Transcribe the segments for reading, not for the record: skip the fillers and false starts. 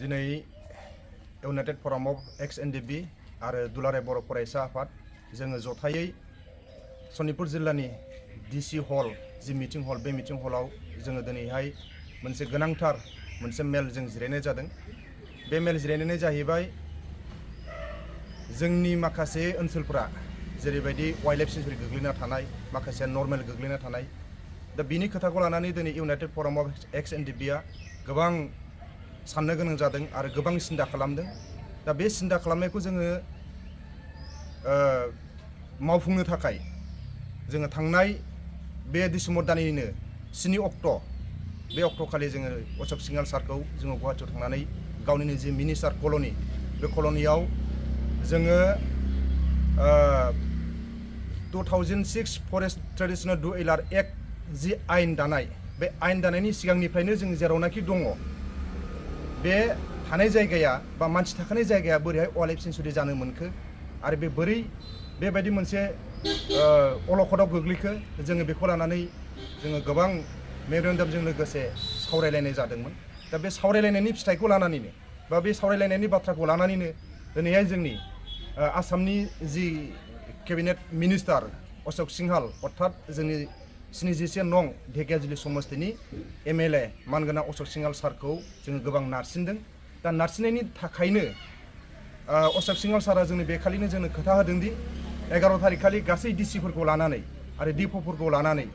दिनै United फराम of एक्स-NDFB आरो दुलाराय बर' फरायसा आफाद जोङो जथायै सनितपुर जिल्लानि DC हल जि मिटिं हल बे मिटिं हलाव जोङो दिनैहाय मोनसे गोनांथार मोनसे मेल जों जिरायनाय जादों। बे मेल जिरायनाय जाहैबाय जोंनि माखासे ओनसोलफोरा जेरैबायदि वाइल्ड लाइफ सेंचुरी गोग्लैना थानाय माखासे नर्मेल गोग्लैना थानाय दा बिनि खोथाखौ लानानै दिनै इउनाइटेड फराम अफ एक्स-NDFB गोबां साननो गोनां जादों आरो गोबां सिन्था खालामदों। दा बे सिन्था खालामनायखौ जोङो मावफुंनो थाखाय जोङो थांनाय बे डिसेम्बर दाननिनो 7 अक्ट' बे अक्ट'खालि जोङो अशक सिंहाल सारखौ जोङो गुवाहाटीयाव थांनानै गावनिनो जि मिनिस्टार कल'नि बे कल'नियाव जोङो 2006 फरेस्ट ट्रेडिशनेल डुवेलार एक्ट जि आयेन दानाय बे आयेन दानायनि सिगांनिफ्रायनो जों जेरावनाखि दङ बे थानाय जायगाया बा मानसि थाखानाय जायगाया बोरैहाय वाइल्ड लाइफ सेंचुरी जानो मोनखो आरो बे बोरै बेबायदि मोनसे अलखदाव गोग्लैखो जोङो बेखौ लानानै जोङो गोबां मेमोरेन्डामजों लोगोसे सावरायलायनाय जादोंमोन। दा बे सावरायलायनायनि फिथाइखौ लानानैनो बा बे सावरायलायनायनि बाथ्राखौ लानानैनो दिनैहाय जोंनि आसामनि जि केबिनेट मिनिस्टार अशक सिंहाल अर्थात जोंनि 71 नं ढेकियाजुलि समस्तिनि MLA मानगोनां अशक सिंहाल सारखौ जोङो गोबां नारसिनदों। दा नारसिननायनि थाखायनो अशक सिंहाल सारा जोंनो बेखालिनो जोंनो खोथा होदोंदि 11 थारिख खालि गासै DCफोरखौ लानानै आरो डिप'फोरखौ लानानै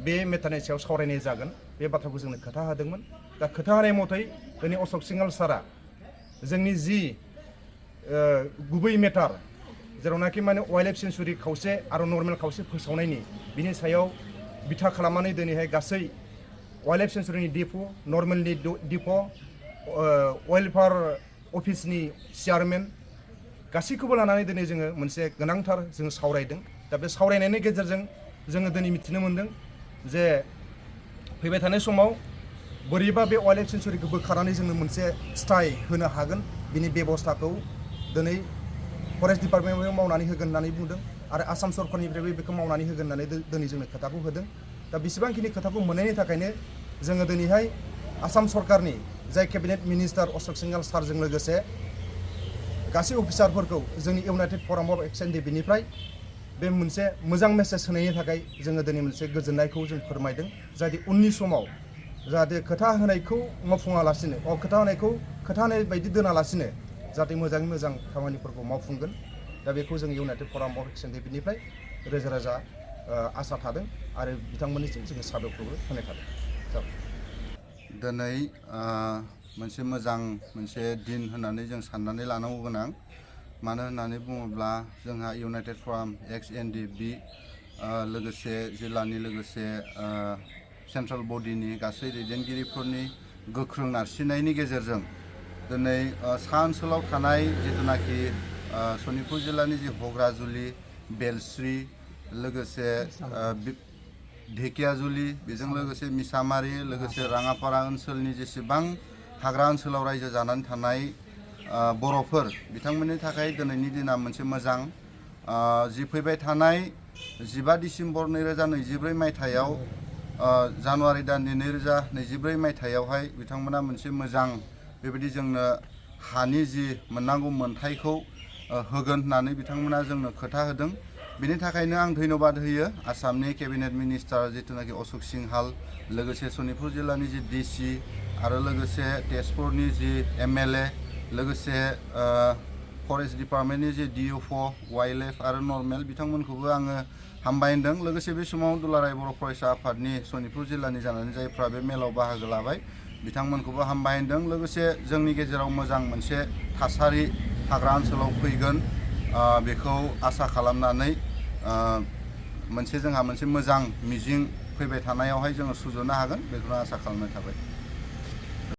बे मेटारनि सायाव सावरायनाय जागोन बे बाथ्राखौ जोंनो खोथा होदोंमोन। दा खोथा होनाय मथै दिनै अशक सिंहाल सारा जोंनि जि गुबै मेटार जेरावनाखि माने वाइल्ड लाइफ सेंचुरी खावसे आरो नर्मेल खावसे फोसावनायनि बिनि सायाव बिथा खालामनानै दिनैहाय गासै वाइल्ड लाइफ सेंचुरीनि डिप' नर्मेलनि डिप' वेलफेयार अफिसनि चेयारमेन गासैखौबो लानानै दिनै जोङो मोनसे गोनांथार जोङो सावरायदों। दा बे सावरायनायनि गेजेरजों जोङो दिनै मिथिनो मोन्दों जे फैबाय थानाय समाव बोरैबा बे वाइल्ड लाइफ सेंचुरीखौ बोखारनानै जोंनो मोनसे स्टाइ होनो हागोन बिनि बेबस्थाखौ दिनै फरेस्ट डिपार्टमेन्टआव मावनानै होगोन होननानै बुंदों आरो आसाम सरकारनिफ्रायबो बेखौ मावनानै होगोन होननानै दिनै जोंनो खोथाखौ होदों। दा बेसेबांखिनि खोथाखौ मोननायनि थाखायनो जोङो दिनैहाय आसाम सरकारनि जाय केबिनेट मिनिस्टार अशक सिंहाल सारजों लोगोसे गासै अफिसारफोरखौ जोंनि इउनाइटेड फराम अफ एक्स-NDFBनिफ्राय बे मोनसे मोजां मेसेज होनायनि थाखाय जोङो दिनै मोनसे गोजोननायखौ जों फोरमायदों। जाहाथे उननि समाव जाहाथे खोथा होनायखौ मावफुङालासिनो खोथा होनाय बायदि दोनालासिनो जाहाथे मोजाङै मोजां खामानिफोरखौ मावफुंगोन। दा बेखौ जों इउनाइटेड फराम अफ एक्स-NDFBनिफ्राय रोजा रोजा आसा थादों आरो बिथांमोननिसिम जोङो साबायखरबो होनाय थादों। दिनै मोनसे मोजां मोनसे दिन होननानै जों साननानै लानांगौ गोनां। मानो होननानै बुङोब्ला जोंहा इउनाइटेड फराम एक्स-NDFB लोगोसे जिल्लानि लोगोसे सेन्ट्रेल बडिनि गासै दैदेनगिरिफोरनि गोख्रों नारसिननायनि गेजेरजों दिनै सा ओनसोलाव थानाय जिथुनाखि सनितपुर जिल्लानि जि हग्राजुलि बेलस्रि लोगोसे ढेकियाजुलि बेजों लोगोसे मिसामारि लोगोसे राङापारा ओनसोलनि जेसेबां हाग्रा ओनसोलाव रायजो जानानै थानाय बर'फोर बिथांमोननि थाखाय दिनैनि दिना मोनसे मोजां। जि फैबाय थानाय 15 डिसेम्बर 2024 मायथाइयाव जानुवारि दाननि 2024 मायथाइयावहाय बिथांमोना मोनसे मोजां बेबायदि जोंनो हानि जि मोननांगौ मोनथायखौ होगोन होननानै बिथांमोना जोंनो खोथा होदों। बिनि थाखायनो आं धन्यबाद होयो आसामनि केबिनेट मिनिस्टार जिथुनाखि अशक सिंहाल लोगोसे सनितपुर जिल्लानि जि DC आरो लोगोसे तेजपुरनि जि MLA लोगोसे फरेस्ट डिपार्टमेन्टनि जि DFO वाइल्ड लाइफ आरो नर्मेल बिथांमोनखौबो आङो हामबाय होनदों। लोगोसे बे समाव दुलाराय बर' फरायसा आफादनि सनितपुर जिल्लानि जानानै जायफ्रा बे मेलाव बाहागो लाबाय बिथांमोनखौबो हामबाय होनदों। लोगोसे जोंनि गेजेराव मोजां मोनसे थासारि हाग्रा ओनसोलाव फैगोन बेखौ आसा खालामनानै जोंहा मोनसे मोजां मिजिं फैबाय थानायावहाय जोङो सुजुनो हागोन बेखौनो आसा खालामनाय थाबाय।